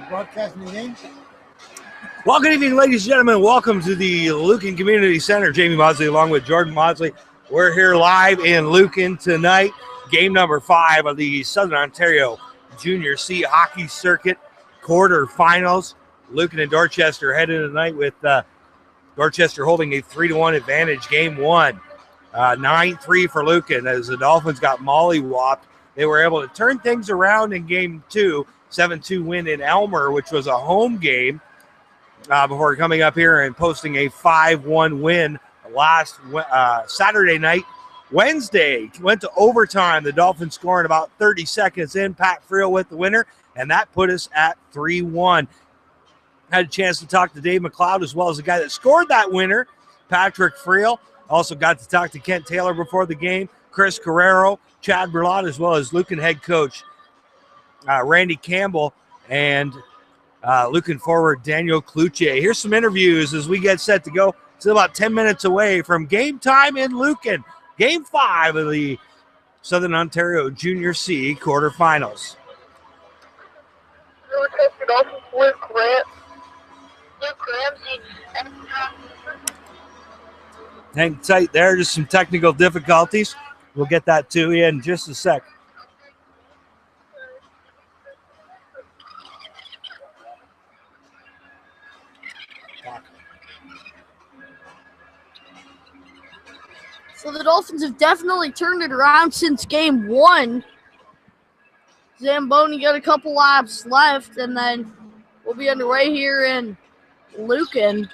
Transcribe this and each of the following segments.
Broadcasting the game. Well, good evening, ladies and gentlemen. Welcome to the Lucan Community Center. Jamie Maudsley along with Jordan Maudsley. We're here live in Lucan tonight. Game number 5 of the Southern Ontario Junior C Hockey Circuit quarterfinals. Lucan and Dorchester headed tonight with Dorchester holding a 3-1 advantage. Game 1, 9-3 for Lucan as the Dolphins got mollywopped. They were able to turn things around in Game 2, 7-2 win in Elmer, which was a home game, before coming up here and posting a 5-1 win last Saturday night. Wednesday went to overtime. The Dolphins scoring about 30 seconds in. Pat Friel with the winner, and that put us at 3-1. Had a chance to talk to Dave McLeod as well as the guy that scored that winner, Patrick Friel. Also got to talk to Kent Taylor before the game, Chris Carrero, Chad Berlot, as well as Lucan head coach Randy Campbell and Lucan forward Daniel Cloutier. Here's some interviews as we get set to go. It's about 10 minutes away from game time in Lucan. Game 5 of the Southern Ontario Junior C quarterfinals. Dorchester Dolphins Luke Ramsey. Hang tight there, just some technical difficulties. We'll get that to you in just a sec. So the Dolphins have definitely turned it around since game 1. Zamboni got a couple laps left, and then we'll be underway here in Lucan.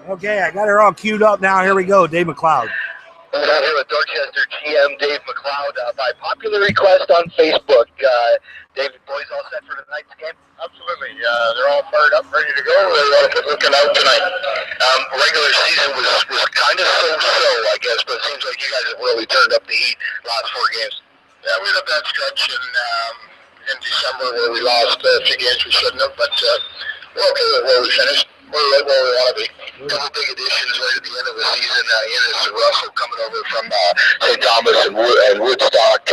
Okay, I got her all queued up now. Here we go, Dave McLeod. I'm here with Dorchester GM Dave McLeod by popular request on Facebook. David, boys all set for tonight's game? Absolutely. They're all fired up, ready to go. They want to get looking out tonight. Regular season was kind of so-so, I guess, but it seems like you guys have really turned up the heat last 4 games. Yeah, we had a bad stretch in December where we lost a few games we shouldn't have, but we're okay with where we finished. We're right where we want to be. A couple big additions right at the end of the season. Ennis and Russell coming over from St. Thomas and Woodstock.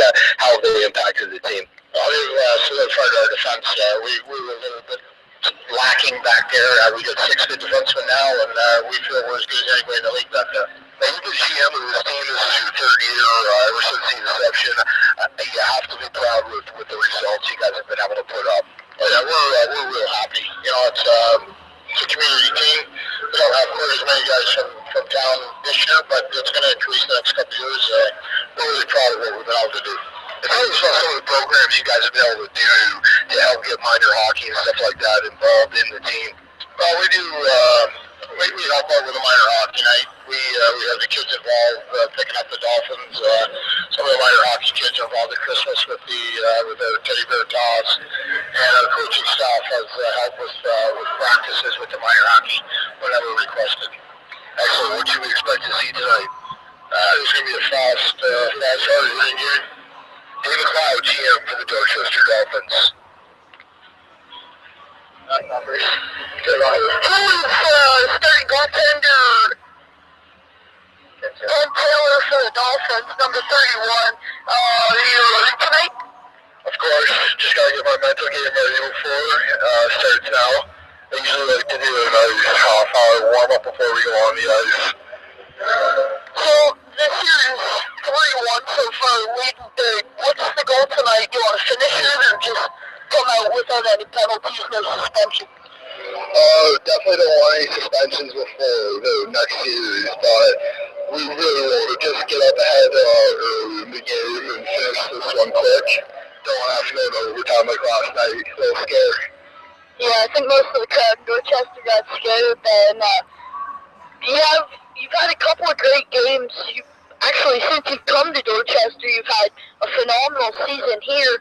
How have they impacted the team? They've solidified our defense. We were a little bit lacking back there. We got 6 good defensemen now, and we feel we're as good as anybody in the league back there. As the GM of this team, this is your 3rd year ever since the inception. You have to be proud with the results you guys have been able to put up. We're real happy. You know, it's a community team. We don't have quite as many guys from town this year, but it's going to increase the next couple of years. We're really proud of what we've been able to do. It's always about some of the programs you guys have been able to do to help get minor hockey and stuff like that involved in the team. Well, we do. We help out with the minor hockey night. We have the kids involved picking up the Dolphins. Some of the minor hockey kids are involved at Christmas with the teddy bear toss, and our coaching staff has helped with practices with the minor hockey whenever requested. Excellent. What should we expect to see tonight? It's going to be a fast hard-hitting game. Dave McLeod, GM for the Dorchester Dolphins. Numbers. Starting goaltender Kent Taylor for the Dolphins, number 31. You ready tonight? Of course. Just gotta get my mental game ready before starts now. I usually like to do a nice half-hour warm-up before we go on the ice. So this year is 3-1 so far, leading big. What's the goal tonight? Do you want to finish it or just come out without any penalties, no suspension? Definitely don't want any suspensions before the next series, but we really want to just get up ahead early in the game and finish this one quick. Don't want to have to go to overtime like last night. A little scary. Yeah, I think most of the crowd in Dorchester got scared, and you've had a couple of great games. Actually, since you've come to Dorchester, you've had a phenomenal season here.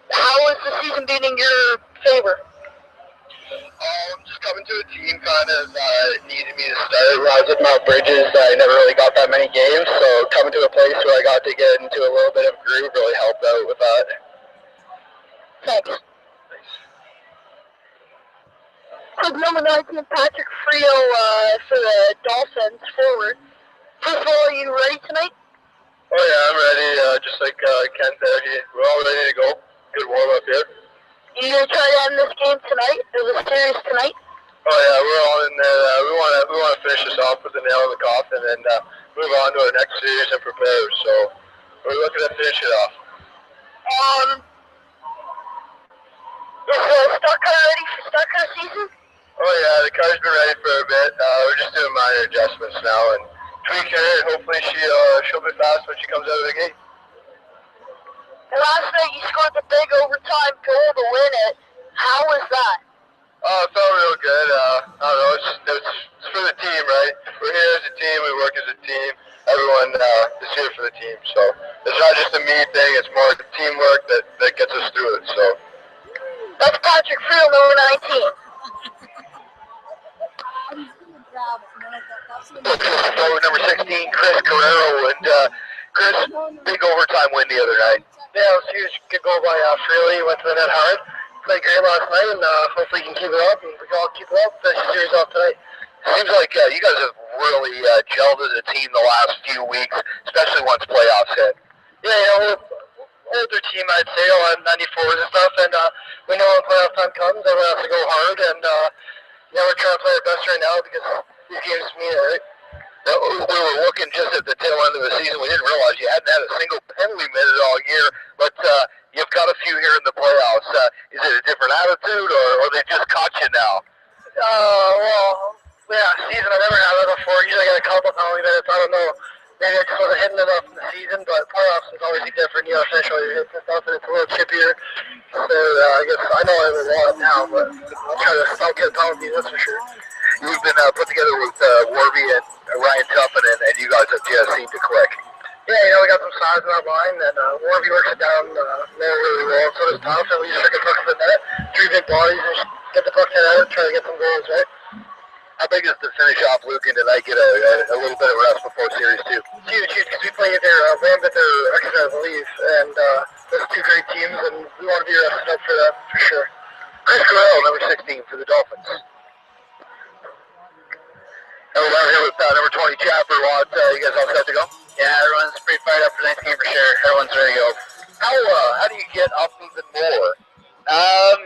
How has the season been in your favor? Just coming to a team kind of needed me to start. When I was at Mount Bridges, I never really got that many games, so coming to a place where I got to get into a little bit of a groove really helped out with that. Thanks. So number 19, Patrick Friel for the Dolphins forward. First of all, are you ready tonight? Oh yeah, I'm ready. Just like Ken said, we're all ready to go. Good warm up here. You gonna try to end this game tonight? There's a series tonight. Oh yeah, we're all in there. We want to finish this off with the nail in the coffin and move on to our next series and prepare. So we're looking to finish it off. Is the stock car ready for stock car season? Oh yeah, the car's been ready for a bit. We're just doing minor adjustments now and tweaking her, and hopefully she'll be fast when she comes out of the gate. Last night you scored the big overtime goal to win it. How was that? Oh, it felt real good. I don't know, it's for the team, right? We're here as a team, we work as a team. Everyone is here for the team, so it's not just a me thing, it's more the teamwork that gets us through it, so. That's Patrick Friel, number 19. Forward number 16, Chris Carrero, and Chris, big overtime win the other night. Yeah, it was huge. Good goal by Friel. He went to the net hard. Played great last night, and hopefully he can keep it up, and we can all keep it up. Finish the series off tonight. Seems like you guys have really gelled as a team the last few weeks, especially once playoffs hit. Yeah, we're older team, I'd say, on 94s and stuff, and we know when playoff time comes, everyone has to go hard, and we're trying to play our best right now because these games mean it, right? We were looking just at the tail end of the season. We didn't realize you hadn't had a single penalty minute all year, but you've got a few here in the playoffs. Is it a different attitude, or they just caught you now? Season I never had that before. Usually I get a couple penalty minutes. I don't know. Maybe I just wasn't hitting enough in the season, but playoffs is always different. Finish all your hits and stuff, and it's a little chippier. So I guess I know I have a lot now, but I'll try to stop getting penalties, that's for sure. You've been put together with Warby and Ryan Tuffin, and you guys have just seemed to click. Yeah, we got some size in our line, and Warby works it down there really well, so does Tuff, and we just stick a puck to the net, 3 big bodies, and just get the puck net out and try to get some goals, right? How big is to finish off Lucan tonight, get a little bit of rest before Series 2? It's huge, because we played their Lambeth or Exeter, I believe, and those 2 great teams, and we want to be rested up for that, for sure. Chris Carrell, number 16 for the Dolphins. And we're down here with number 20, Chapper Watt. You guys all set to go? Yeah, everyone's pretty fired up for the next game for sure. Everyone's ready to go. How do you get up even more?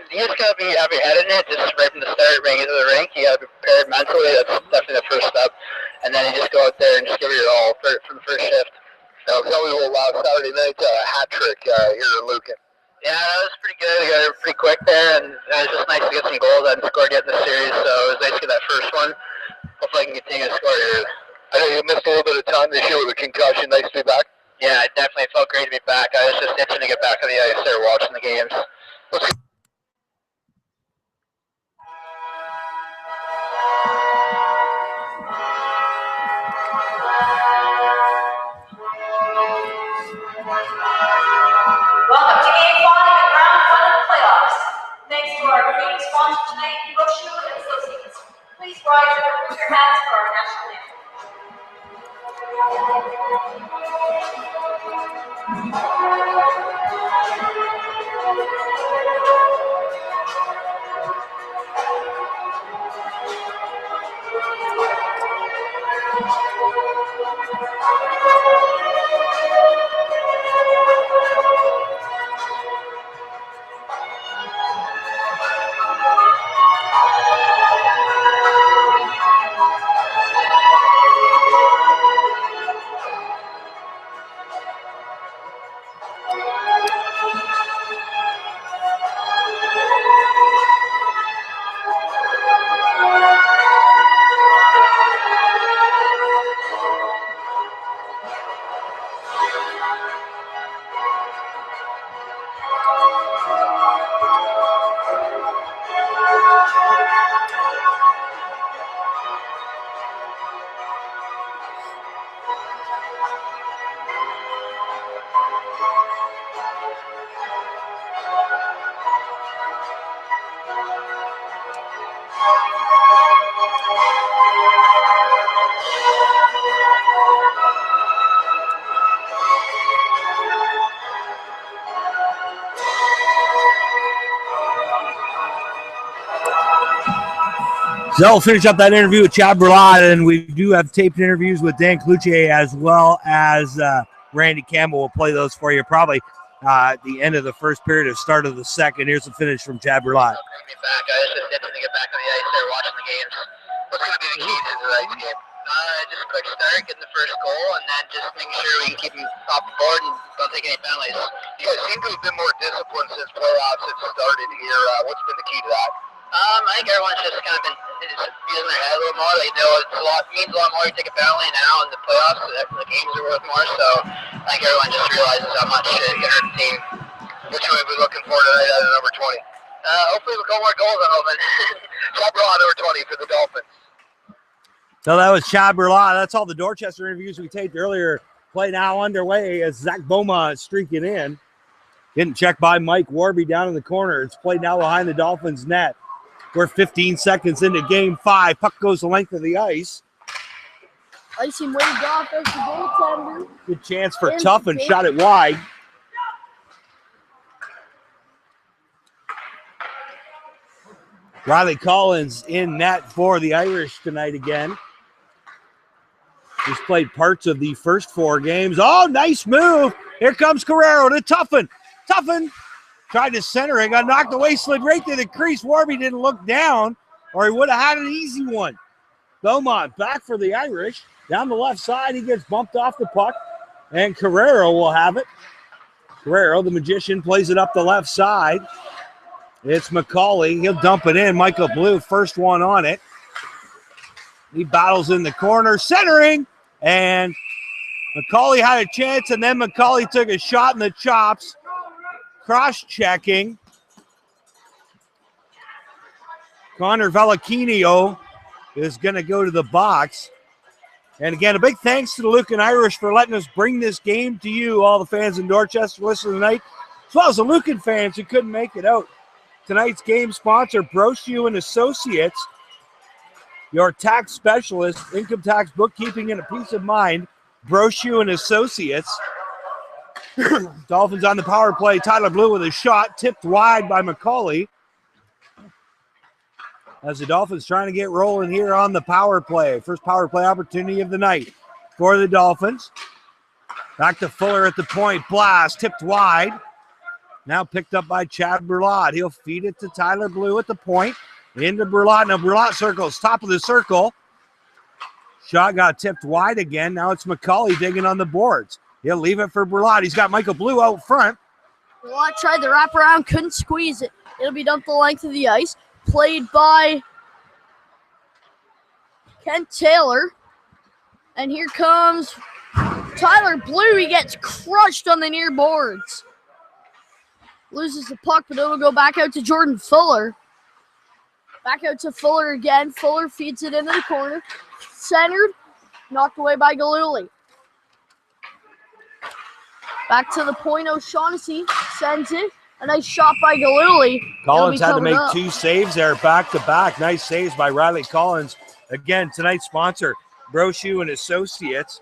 You just gotta have your head in it, just right from the start, bring it to the rink. You gotta be prepared mentally. That's definitely the first step. And then you just go out there and just give it your all for the first shift. So we will allow Saturday night hat trick here in Lucan. Yeah, that was pretty good. We got it pretty quick there, and it was just nice to get some goals. I didn't score yet in the series, so it was nice to get that first one. Hopefully I can continue to score here. I know you missed a little bit of time this year with a concussion. Nice to be back. Yeah, it definitely felt great to be back. I was just itching to get back on the ice there watching the games. Let's go. Welcome to Game 5 and Round 1 of the playoffs. Thanks to our great sponsor tonight, Brookshire and Associates. Please rise and remove your hats for our national anthem. So we'll finish up that interview with Chad Berlot, and we do have taped interviews with Dan Cloutier as well as Randy Campbell. We'll play those for you probably at the end of the first period or start of the second. Here's the finish from Chad Berlot. Bring me back. I was just itching to get back on the ice there, watching the games. What's going to be the key to tonight's game? Just a quick start, getting the first goal, and then just making sure we can keep them off the board and don't take any penalties. You guys seem to have been more disciplined since playoffs have started here. What's been the key to that? I think everyone's just kind of been using their head a little more. They know means a lot more. You take a penalty now in the playoffs, the games are worth more. So I think everyone just realizes how much it can hurt the team. Which one are we looking for tonight out of number 20? Hopefully we'll go more goals on open. Chad Berlot, number 20 for the Dolphins. So that was Chad Berlot. That's all the Dorchester interviews we taped earlier. Play now underway as Zach Beaumont is streaking in. Getting checked by Mike Warby down in the corner. It's played now behind the Dolphins' net. We're 15 seconds into game 5. Puck goes the length of the ice. Icing waved off as the goaltender. Good chance for Tough and shot it wide. Riley Collins in net for the Irish tonight again. He's played parts of the first 4 games. Oh, nice move. Here comes Carrero to Tuffin. Tuffin tried to center it, got knocked away, slid right through the crease. Warby didn't look down, or he would have had an easy one. Beaumont back for the Irish. Down the left side, he gets bumped off the puck, and Carrero will have it. Carrero, the magician, plays it up the left side. It's McCauley. He'll dump it in. Michael Blue, first one on it. He battles in the corner, centering, and McCauley had a chance, and then McCauley took a shot in the chops. Cross-checking. Connor Vallecchino is going to go to the box. And again, a big thanks to the Lucan Irish for letting us bring this game to you, all the fans in Dorchester listening tonight, as well as the Lucan fans who couldn't make it out. Tonight's game sponsor, Brochu and Associates, your tax specialist, income tax bookkeeping, and a peace of mind. Brochu and Associates. Dolphins on the power play. Tyler Blue with a shot tipped wide by McCauley. As the Dolphins trying to get rolling here on the power play. First power play opportunity of the night for the Dolphins. Back to Fuller at the point. Blast tipped wide. Now picked up by Chad Berlot. He'll feed it to Tyler Blue at the point. Into Berlot. Now Berlot circles. Top of the circle. Shot got tipped wide again. Now it's McCauley digging on the boards. He'll leave it for Berlot. He's got Michael Blue out front. Berlot tried the wraparound, couldn't squeeze it. It'll be dumped the length of the ice. Played by Kent Taylor. And here comes Tyler Blue. He gets crushed on the near boards. Loses the puck, but it'll go back out to Jordan Fuller. Back out to Fuller again. Fuller feeds it into the corner. Centered. Knocked away by Galuli. Back to the point. O'Shaughnessy sends it. A nice shot by Galuli. Collins had to make 2 saves there back to back. Nice saves by Riley Collins. Again, tonight's sponsor, Brochu and Associates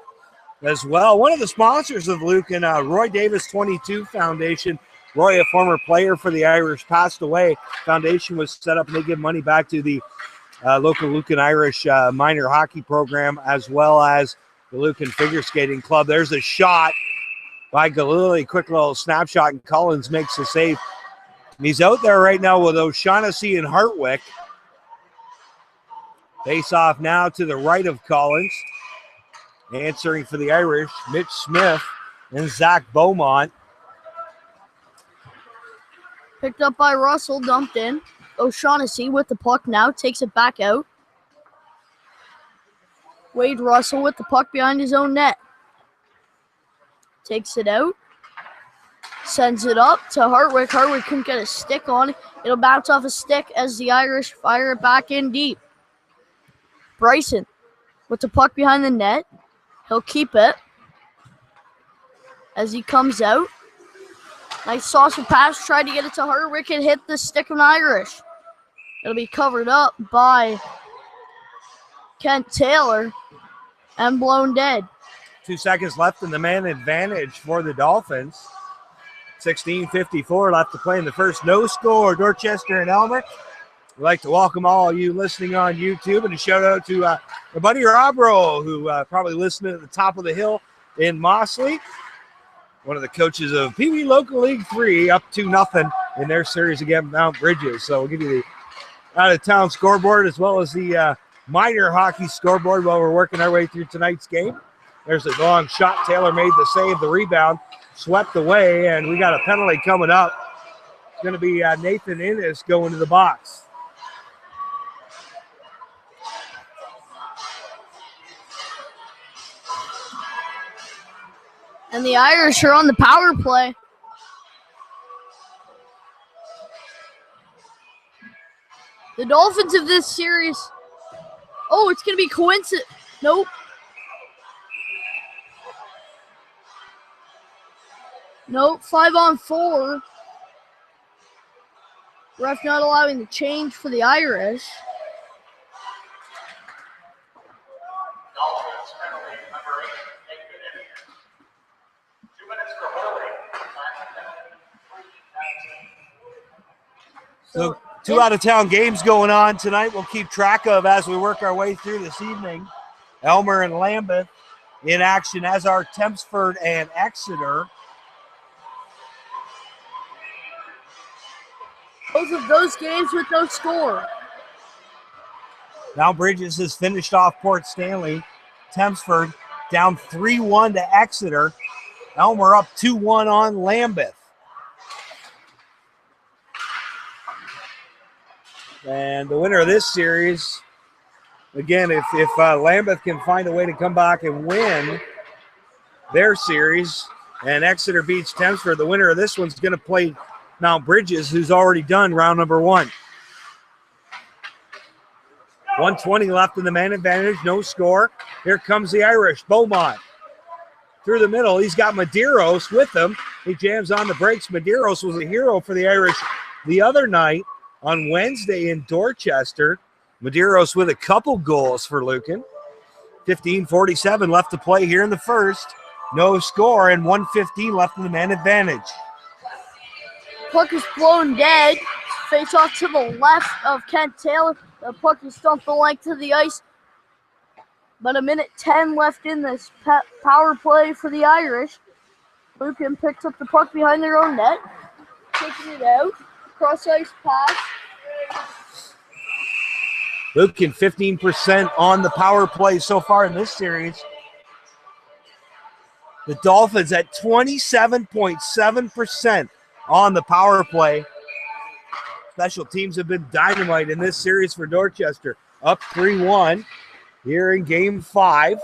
as well. One of the sponsors of Lucan, Roy Davis 22 Foundation. Roy, a former player for the Irish, passed away. Foundation was set up and they give money back to the local Lucan Irish minor hockey program as well as the Lucan Figure Skating Club. There's a shot by Galuli. Quick little snapshot, and Collins makes the save. He's out there right now with O'Shaughnessy and Hartwick. Face off now to the right of Collins. Answering for the Irish, Mitch Smith and Zach Beaumont. Picked up by Russell, dumped in. O'Shaughnessy with the puck now, takes it back out. Wade Russell with the puck behind his own net. Takes it out. Sends it up to Hartwick. Hartwick couldn't get a stick on it. It'll bounce off a stick as the Irish fire it back in deep. Bryson with the puck behind the net. He'll keep it as he comes out. Nice saucer pass. Tried to get it to Hartwick and hit the stick of an Irish. It'll be covered up by Kent Taylor and blown dead. 2 seconds left in the man advantage for the Dolphins. 16:54 left to play in the first. No score. Dorchester and Elmer We'd like to welcome all you listening on YouTube, and a shout out to my buddy Robro, who probably listening at the top of the hill in Mossley. One of the coaches of PB Local League 3, up 2-0 in their series against Mount Bridges. So we'll give you the out-of-town scoreboard as well as the minor hockey scoreboard while we're working our way through tonight's game. There's a long shot. Taylor made the save, the rebound, swept away, and we got a penalty coming up. It's going to be Nathan Innes going to the box. And the Irish are on the power play. The Dolphins of this series. Oh, it's going to be coincidence. Nope. Nope, 5-on-4. Ref not allowing the change for the Irish. Dolphins penalty number 8. Take it in here. 2 minutes for holding. So 2 out-of-town games going on tonight. We'll keep track of as we work our way through this evening. Elmer and Lambeth in action, as are Tempsford and Exeter. Both of those games with no score. Now Bridges has finished off Port Stanley. Tempsford down 3-1 to Exeter. Elmer up 2-1 on Lambeth. And the winner of this series, again, if Lambeth can find a way to come back and win their series and Exeter beats Tempsford, the winner of this one's going to play Mount Bridges, who's already done round number 1. 1:20 left in the man advantage, no score. Here comes the Irish. Beaumont through the middle. He's got Medeiros with him. He jams on the brakes. Medeiros was a hero for the Irish the other night on Wednesday in Dorchester. Medeiros with a couple goals for Lucan. 15:47 left to play here in the first. No score, and 1:15 left in the man advantage. Puck is blown dead. Face off to the left of Kent Taylor. The puck is stumped the length of the ice. But 1:10 left in this power play for the Irish. Lucan picks up the puck behind their own net. Taking it out. Cross ice pass. Lucan 15% on the power play so far in this series. The Dolphins at 27.7% on the power play. Special teams have been dynamite in this series for Dorchester. Up 3-1 here in game 5.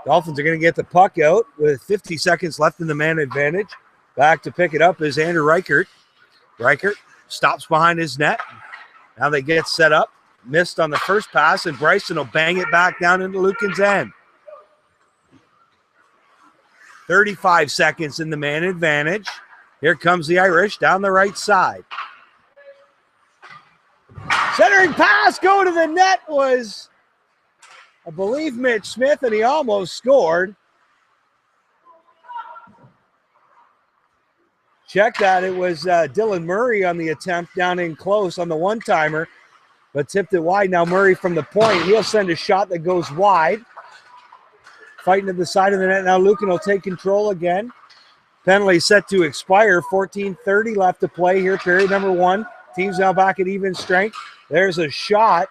Dolphins are going to get the puck out with 50 seconds left in the man advantage. Back to pick it up is Andrew Reichert. Reichert stops behind his net. Now they get set up. Missed on the first pass, and Bryson will bang it back down into Lucan's end. 35 seconds in the man advantage. Here comes the Irish down the right side. Centering pass going to the net was, I believe, Mitch Smith, and he almost scored. Check that. It was Dylan Murray on the attempt down in close on the one-timer, but tipped it wide. Now Murray from the point. He'll send a shot that goes wide. Fighting to the side of the net. Now Lucan will take control again. Penalty set to expire. 14:30 left to play here, period number 1. Team's now back at even strength. There's a shot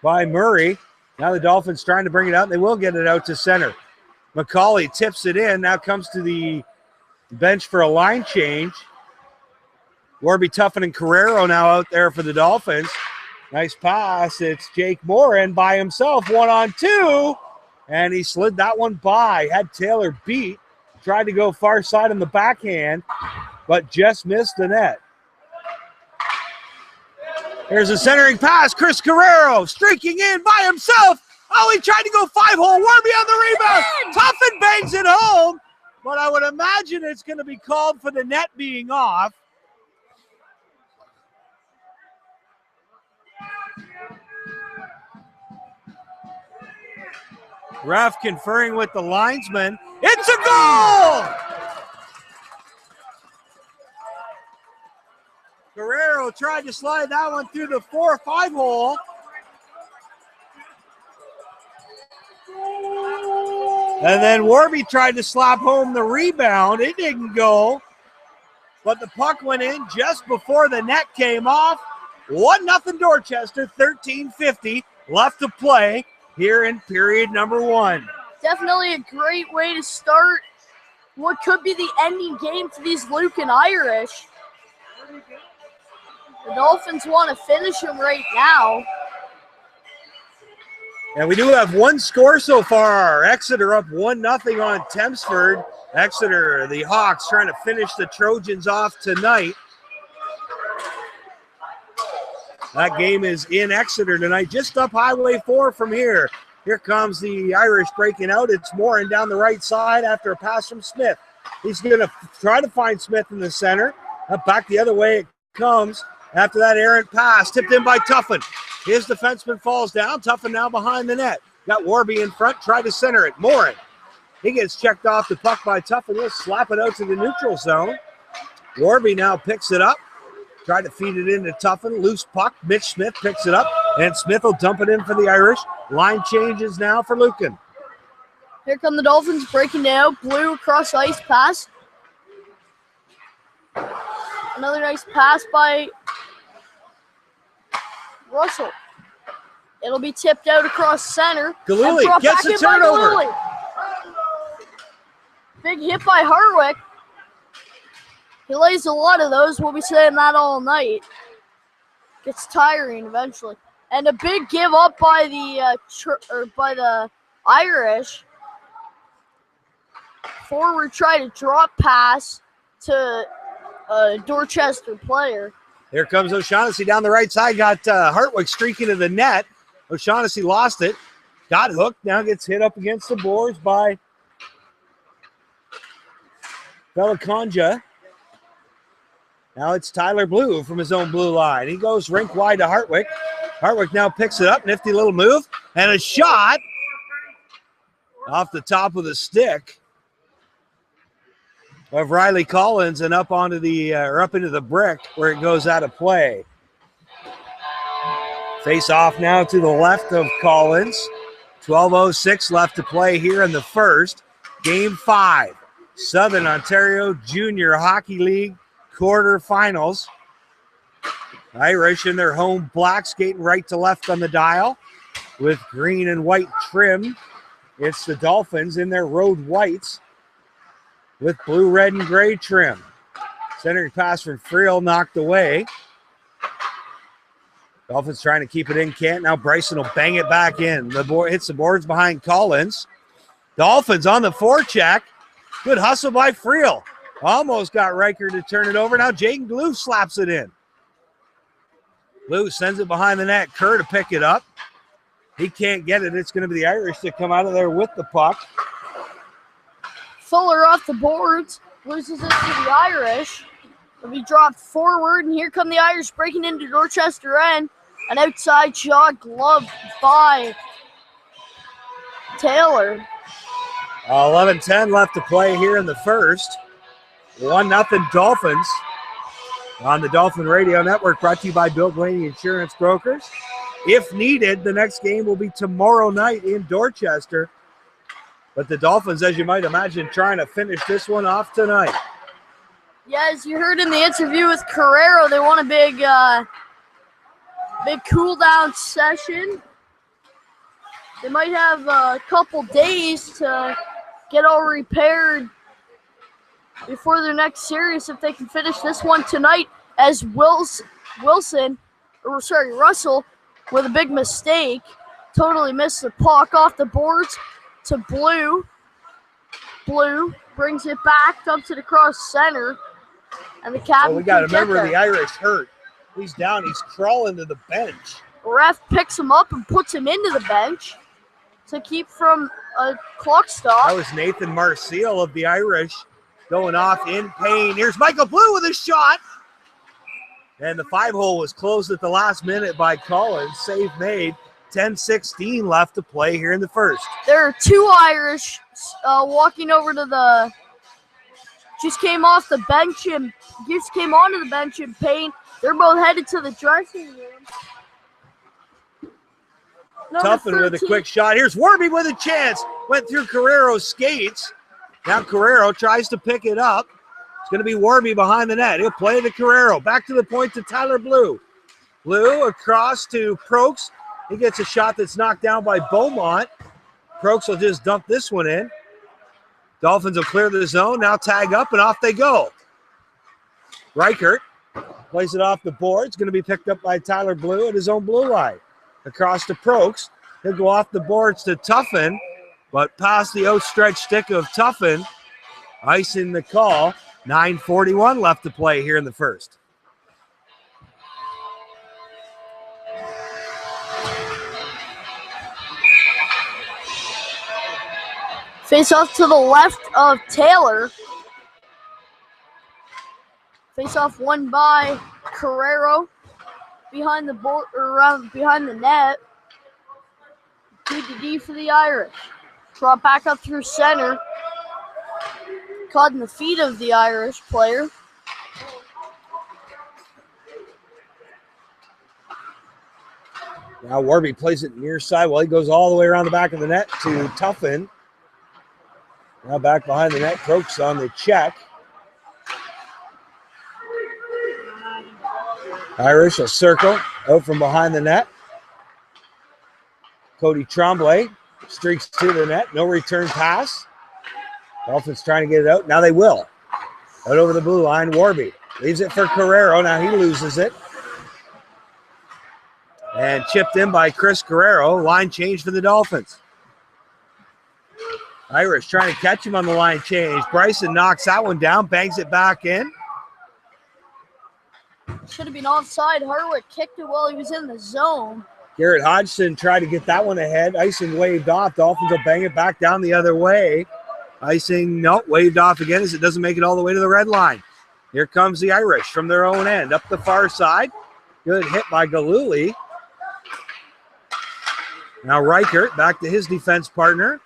by Murray. Now the Dolphins trying to bring it out. They will get it out to center. McCauley tips it in. Now comes to the bench for a line change. Warby Tuffin and Carrero now out there for the Dolphins. Nice pass. It's Jake Moran by himself, 1-on-2. And he slid that one by. Had Taylor beat. Tried to go far side on the backhand, but just missed the net. Here's a centering pass. Chris Carrero streaking in by himself. Oh, he tried to go 5-hole. Warby on the rebound. Tuffin bangs it home, but I would imagine it's going to be called for the net being off. Ref conferring with the linesman. It's a goal! Guerrero tried to slide that one through the 4-5 hole. And then Warby tried to slap home the rebound. It didn't go. But the puck went in just before the net came off. 1-0 Dorchester, 13:50 left to play here in period number 1. Definitely a great way to start what could be the ending game to these Lucan Irish. The Dolphins want to finish them right now. And we do have one score so far. Exeter up 1-0 on Tempsford. Exeter, the Hawks, trying to finish the Trojans off tonight. That game is in Exeter tonight, just up Highway 4 from here. Here comes the Irish breaking out. It's Morin down the right side after a pass from Smith. He's going to try to find Smith in the center. Back the other way it comes after that errant pass. Tipped in by Tuffin. His defenseman falls down. Tuffin now behind the net. Got Warby in front. Tried to center it. Morin. He gets checked off the puck by Tuffin. He'll slap it out to the neutral zone. Warby now picks it up. Tried to feed it into Tuffin. Loose puck. Mitch Smith picks it up. And Smith will dump it in for the Irish. Line changes now for Lucan. Here come the Dolphins breaking down. Blue across ice pass. Another nice pass by Russell. It'll be tipped out across center. Galuli gets the turnover. Big hit by Harwick. He lays a lot of those. We'll be saying that all night. Gets tiring eventually. And a big give up by the Irish. Forward try to drop pass to a Dorchester player. Here comes O'Shaughnessy down the right side. Got Hartwick streaking to the net. O'Shaughnessy lost it. Got hooked. Now gets hit up against the boards by Belaconja. Now it's Tyler Blue from his own blue line. He goes rink wide to Hartwick. Hartwick now picks it up. Nifty little move. And a shot off the top of the stick of Riley Collins and up onto the up into the brick where it goes out of play. Face off now to the left of Collins. 12:06 left to play here in the first. Game 5. Southern Ontario Junior Hockey League quarterfinals. Irish in their home black, skating right to left on the dial with green and white trim. It's the Dolphins in their road whites with blue, red, and gray trim. Centering pass from Friel knocked away. Dolphins trying to keep it in, can't. Now Bryson will bang it back in. The board hits the boards behind Collins. Dolphins on the forecheck. Good hustle by Friel. Almost got Riker to turn it over. Now Jaden Glue slaps it in. Glue sends it behind the net. Kerr to pick it up. He can't get it. It's going to be the Irish that come out of there with the puck. Fuller off the boards. Loses it to the Irish. It'll be dropped forward, and here come the Irish breaking into Dorchester end. An outside shot gloved by Taylor. 11:10 left to play here in the first. 1-0 Dolphins on the Dolphin Radio Network, brought to you by Bill Blaney Insurance Brokers. If needed, the next game will be tomorrow night in Dorchester. But the Dolphins, as you might imagine, trying to finish this one off tonight. Yeah, as you heard in the interview with Carrero, they want a big cool-down session. They might have a couple days to get all repaired before their next series if they can finish this one tonight, as Russell, with a big mistake, totally missed the puck off the boards to Blue. Blue brings it back up to the cross center, and the captain. We got to remember the Irish hurt. He's down. He's crawling to the bench. Ref picks him up and puts him into the bench to keep from a clock stop. That was Nathan Marcial of the Irish going off in pain. Here's Michael Blue with a shot. And the 5-hole was closed at the last minute by Collins. Save made. 10:16 left to play here in the first. There are two Irish walking over to the. Just came onto the bench in pain. They're both headed to the dressing room. Tuffin with a quick shot. Here's Warby with a chance. Went through Carrero's skates. Now Carrero tries to pick it up. It's going to be Warby behind the net. He'll play to Carrero. Back to the point to Tyler Blue. Blue across to Prokes. He gets a shot that's knocked down by Beaumont. Prokes will just dump this one in. Dolphins will clear the zone. Now tag up and off they go. Reichert plays it off the board. It's going to be picked up by Tyler Blue at his own blue line. Across to Prokes. He'll go off the boards to Tuffin, but past the outstretched stick of Tuffin, icing the call. 9:41 left to play here in the first. Face off to the left of Taylor. Face off won by Carrero. Behind the board, or around behind the net. D for the Irish. Drop back up through center. Caught in the feet of the Irish player. Now Warby plays it near side while he goes all the way around the back of the net to Tuffin. Now back behind the net, Prokes on the check. Irish will circle out from behind the net. Cody Tremblay streaks to the net. No return pass. Dolphins trying to get it out. Now they will. Out over the blue line, Warby. Leaves it for Carrero. Now he loses it. And chipped in by Chris Carrero. Line change for the Dolphins. Irish trying to catch him on the line change. Bryson knocks that one down, bangs it back in. Should have been offside. Harwick kicked it while he was in the zone. Garrett Hodgson tried to get that one ahead. Icing waved off. Dolphins will bang it back down the other way. Icing, nope, waved off again as it doesn't make it all the way to the red line. Here comes the Irish from their own end. Up the far side. Good hit by Galuli. Now Reichert back to his defense partner.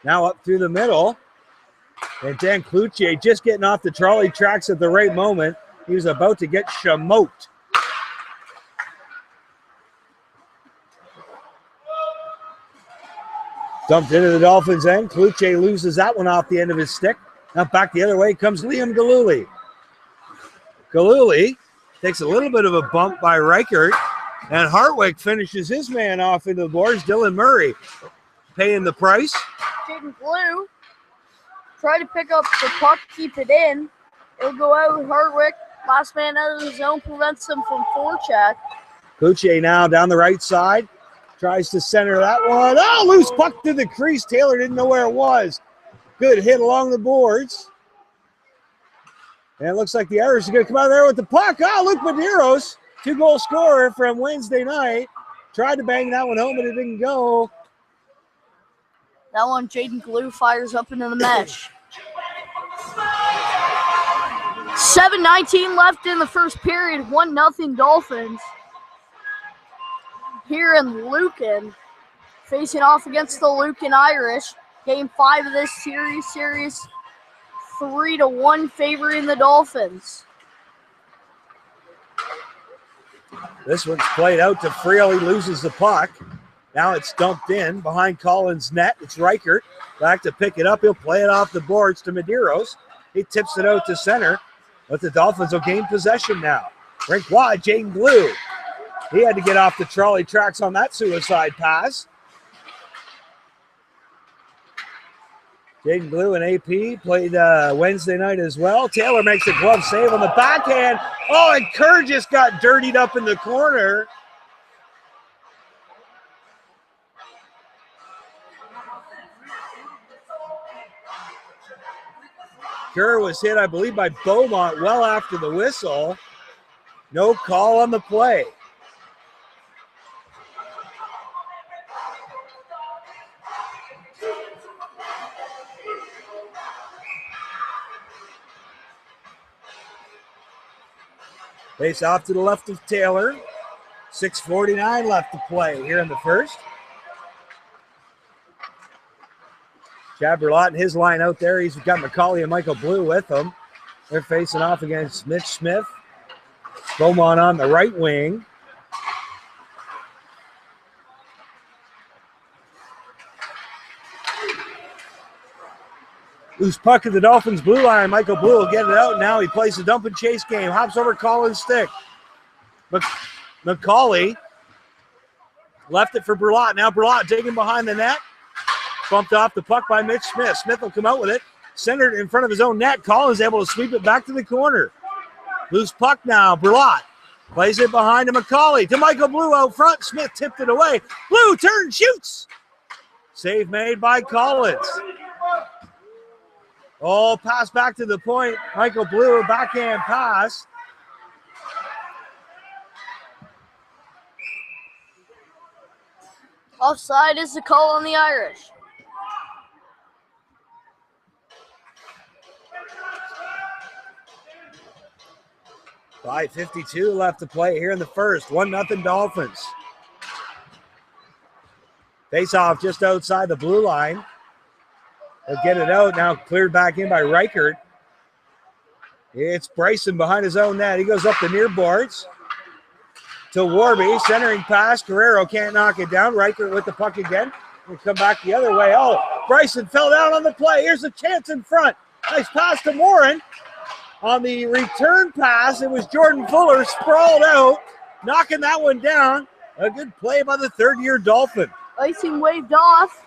Now up through the middle. And Dan Cloutier just getting off the trolley tracks at the right moment. He was about to get smoked. Dumped into the Dolphins' end. Cloutier loses that one off the end of his stick. Now back the other way comes Liam Galuli. Galuli takes a little bit of a bump by Reichert. And Hartwig finishes his man off into the boards. Dylan Murray paying the price. Jaden Blue try to pick up the puck, keep it in. It'll go out. Hartwig, last man out of the zone, prevents him from forecheck. Cloutier now down the right side. Tries to center that one. Oh, loose puck to the crease. Taylor didn't know where it was. Good hit along the boards. And it looks like the Irish are going to come out of there with the puck. Oh, Luke Medeiros, 2-goal scorer from Wednesday night. Tried to bang that one home, but it didn't go. That one, Jaden Glue fires up into the mesh. 7:19 left in the first period. 1-0 Dolphins. Here in Lucan, facing off against the Lucan Irish. Game 5 of this series 3-1 favoring the Dolphins. This one's played out to Friel. He loses the puck. Now it's dumped in behind Collins' net. It's Reichert back to pick it up. He'll play it off the boards to Medeiros. He tips it out to center, but the Dolphins will gain possession now. Rink wide, Jaden Blue. He had to get off the trolley tracks on that suicide pass. Jaden Blue and AP played Wednesday night as well. Taylor makes a glove save on the backhand. Oh, and Kerr just got dirtied up in the corner. Kerr was hit, I believe, by Beaumont well after the whistle. No call on the play. Face off to the left of Taylor. 6:49 left to play here in the first. Chad Berlott and his line out there. He's got McCauley and Michael Blue with him. They're facing off against Mitch Smith Beaumont on the right wing. Loose puck at the Dolphins' blue line. Michael Blue will get it out. Now he plays the dump and chase game. Hops over Collins' stick. McCauley left it for Burlott. Now Burlott digging behind the net. Bumped off the puck by Mitch Smith. Smith will come out with it. Centered in front of his own net. Collins able to sweep it back to the corner. Loose puck now. Burlott plays it behind to McCauley. To Michael Blue out front. Smith tipped it away. Blue turns, shoots. Save made by Collins. Oh, pass back to the point. Michael Blue, backhand pass. Offside is the call on the Irish. .5:52 left to play here in the first. 1-0 Dolphins. Face off just outside the blue line. They'll get it out. Now cleared back in by Reichert. It's Bryson behind his own net. He goes up the near boards to Warby. Centering pass. Guerrero can't knock it down. Reichert with the puck again. We'll come back the other way. Oh, Bryson fell down on the play. Here's a chance in front. Nice pass to Morin. On the return pass, it was Jordan Fuller sprawled out, knocking that one down. A good play by the third-year Dolphin. Icing waved off.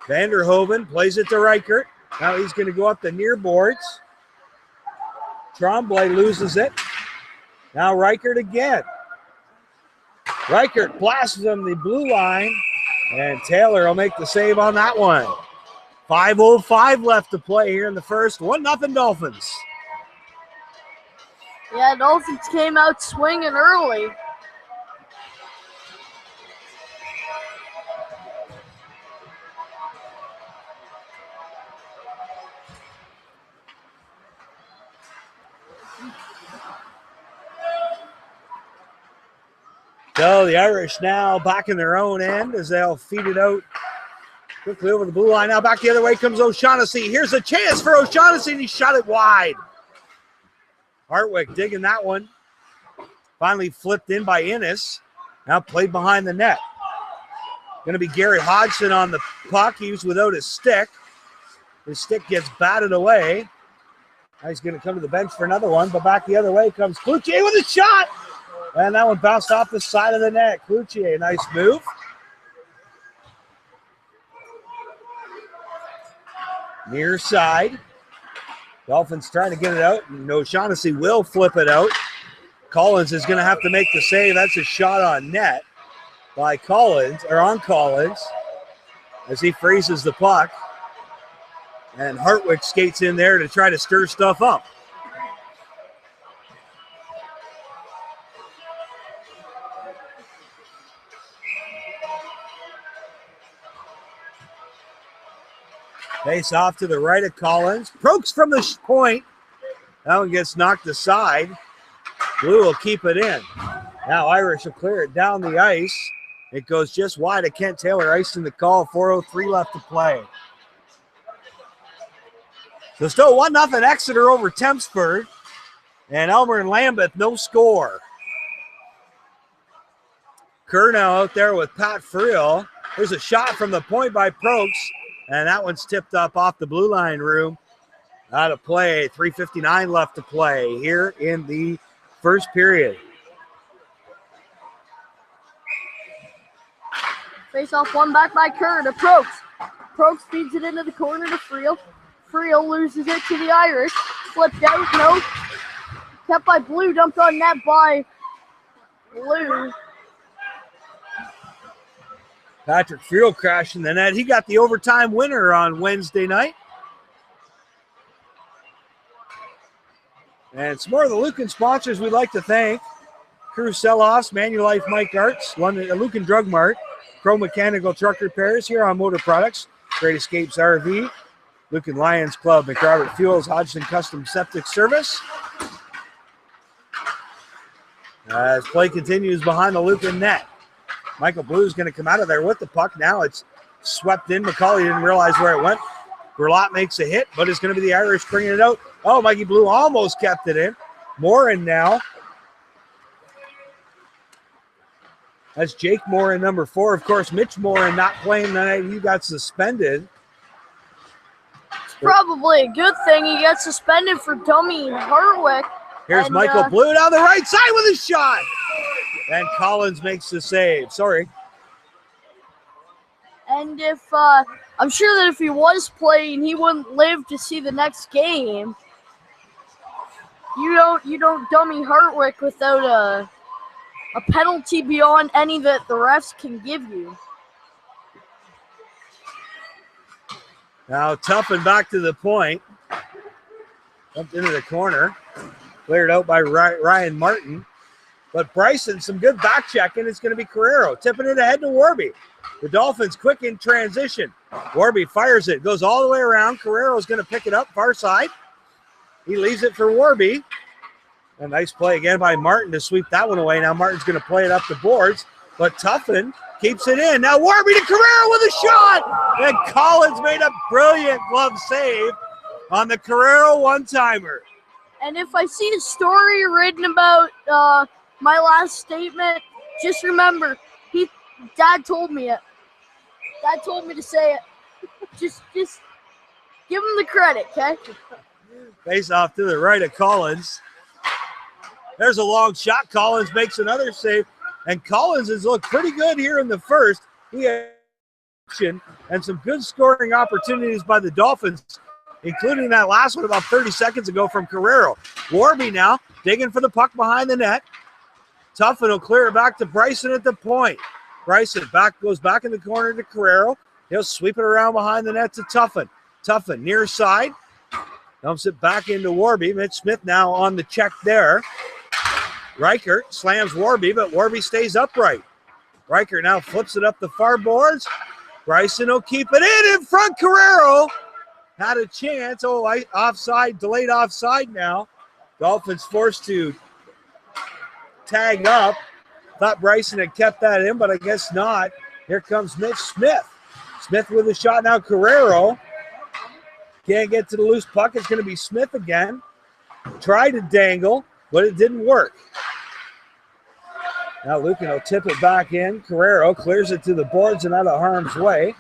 Vanderhoven plays it to Reichert. Now he's going to go up the near boards. Tremblay loses it. Now Reichert again. Reichert blasts on the blue line, and Taylor will make the save on that one. 5:05 left to play here in the first. 1-0 Dolphins. Yeah, Dolphins came out swinging early. So the Irish now back in their own end as they'll feed it out quickly over the blue line. Now back the other way comes O'Shaughnessy. Here's a chance for O'Shaughnessy, and he shot it wide. Hartwick digging that one. Finally flipped in by Innes. Now played behind the net. Going to be Gary Hodgson on the puck. He was without his stick. His stick gets batted away. Now he's going to come to the bench for another one, but back the other way comes Cloutier with a shot. And that one bounced off the side of the net. Cloutier, nice move. Near side. Dolphins trying to get it out. O'Shaughnessy will flip it out. Collins is going to have to make the save. That's a shot on net by Collins, or on Collins, as he freezes the puck. And Hartwick skates in there to try to stir stuff up. Face off to the right of Collins. Prokes from the point. That one gets knocked aside. Blue will keep it in. Now Irish will clear it down the ice. It goes just wide of Kent Taylor. Icing the call. 4:03 left to play. So still 1-0 Exeter over Tempsford. And Elmer and Lambeth, no score. Kerr now out there with Pat Friel. There's a shot from the point by Prokes. And that one's tipped up off the blue line room. Out of play. 3:59 left to play here in the first period. Face off one back by Kerr to Prokes. Prokes feeds it into the corner to Friel. Friel loses it to the Irish. Flipped out, no. Kept by Blue, dumped on net by Blue. Patrick Friel crashing the net. He got the overtime winner on Wednesday night. And some more of the Lucan sponsors we'd like to thank. Crew Sell-Offs, Manulife Mike Arts, London, Lucan Drug Mart, Pro Mechanical Truck Repairs, here on Motor Products, Great Escapes RV, Lucan Lions Club, McRobert Fuels, Hodgson Custom Septic Service. As play continues behind the Lucan net. Michael Blue is going to come out of there with the puck. Now it's swept in. McCauley didn't realize where it went. Burlott makes a hit, but it's going to be the Irish bringing it out. Oh, Mikey Blue almost kept it in. Morin now That's Jake Morin, number 4. Of course, Mitch Morin not playing tonight. He got suspended. It's probably a good thing he got suspended for dummy Hartwick. Here's Michael Blue down the right side with a shot. And Collins makes the save. Sorry. And if I'm sure that if he was playing, he wouldn't live to see the next game. You don't dummy Hartwick without a penalty beyond any that the refs can give you. Now Tuffin back to the point. Jumped into the corner. Cleared out by Ryan Martin. But Bryson, some good back checking. It's going to be Carrero. Tipping it ahead to Warby. The Dolphins quick in transition. Warby fires it. Goes all the way around. Carrero's going to pick it up far side. He leaves it for Warby. A nice play again by Martin to sweep that one away. Now Martin's going to play it up the boards. But Tuffin keeps it in. Now Warby to Carrero with a shot. And Collins made a brilliant glove save on the Carrero one-timer. And if I see a story written about my last statement, just remember, Dad told me it. Dad told me to say it. Just give him the credit, okay? Face off to the right of Collins. There's a long shot. Collins makes another save. And Collins has looked pretty good here in the first. He had action and some good scoring opportunities by the Dolphins, including that last one about 30 seconds ago from Carrero. Warby now digging for the puck behind the net. Tuffin will clear it back to Bryson at the point. Bryson goes back in the corner to Carrero. He'll sweep it around behind the net to Tuffin. Tuffin near side. Dumps it back into Warby. Mitch Smith now on the check there. Reichert slams Warby, but Warby stays upright. Reichert now flips it up the far boards. Bryson will keep it in front. Carrero had a chance. Oh, offside, delayed offside now. Dolphins forced to tag up. Thought Bryson had kept that in, but I guess not. Here comes Mitch Smith. Smith with a shot now. Carrero can't get to the loose puck. It's going to be Smith again. Tried to dangle, but it didn't work. Now Lucan will tip it back in. Carrero clears it to the boards and out of harm's way,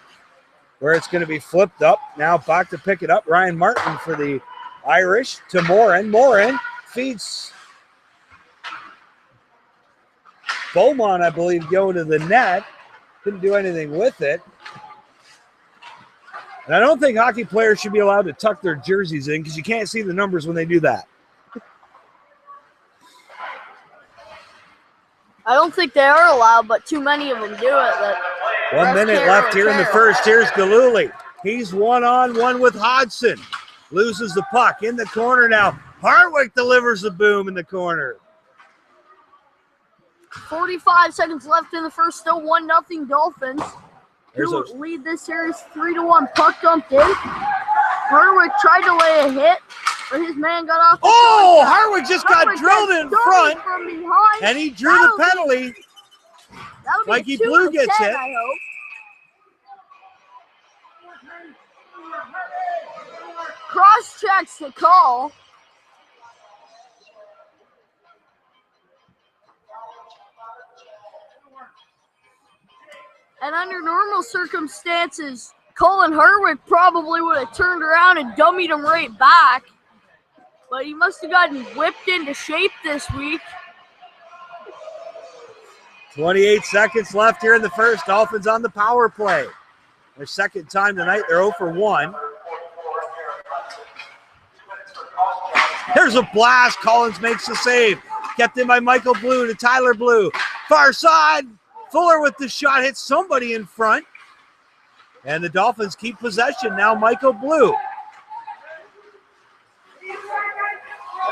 where it's going to be flipped up. Now back to pick it up. Ryan Martin for the Irish to Morin. Morin feeds Beaumont, I believe, going to the net. Couldn't do anything with it. And I don't think hockey players should be allowed to tuck their jerseys in because you can't see the numbers when they do that. I don't think they are allowed, but too many of them do it. 1 minute left here in the first. Here's Galuli. He's one-on-one with Hodgson. Loses the puck in the corner now. Hartwick delivers the boom in the corner. 45 seconds left in the first, still 1-0 Dolphins. Who lead this series 3-1. Puck dumped in. Hartwick tried to lay a hit, but his man got off the shot. Hartwick just got drilled in front, from behind, and he drew the penalty. Mikey Blue gets hit. I hope. Cross-checks the call. And under normal circumstances, Colin Hartwick probably would have turned around and dummied him right back. But he must have gotten whipped into shape this week. 28 seconds left here in the first. Dolphins on the power play. Their second time tonight. They're 0 for 1. There's a blast. Collins makes the save. Kept in by Michael Blue to Tyler Blue. Far side. Fuller with the shot. Hits somebody in front. And the Dolphins keep possession. Now Michael Blue.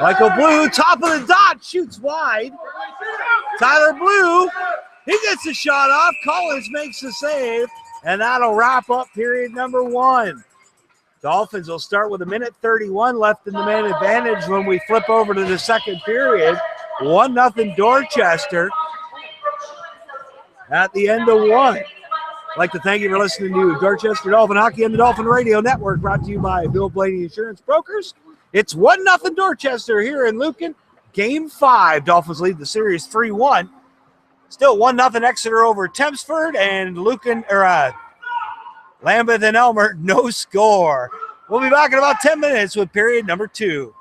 Michael Blue, top of the dot, shoots wide. Tyler Blue, he gets the shot off. Collins makes the save. And that'll wrap up period number 1. Dolphins will start with 1:31 left in the man advantage when we flip over to the second period. 1-0 Dorchester at the end of 1. I'd like to thank you for listening to Dorchester Dolphin Hockey and the Dolphin Radio Network, brought to you by Bill Blaney Insurance Brokers. It's 1-0 Dorchester here in Lucan. Game 5. Dolphins lead the series 3-1. Still 1-0 Exeter over Tempsford, and Lucan or Lambeth and Elmer, no score. We'll be back in about 10 minutes with period number 2.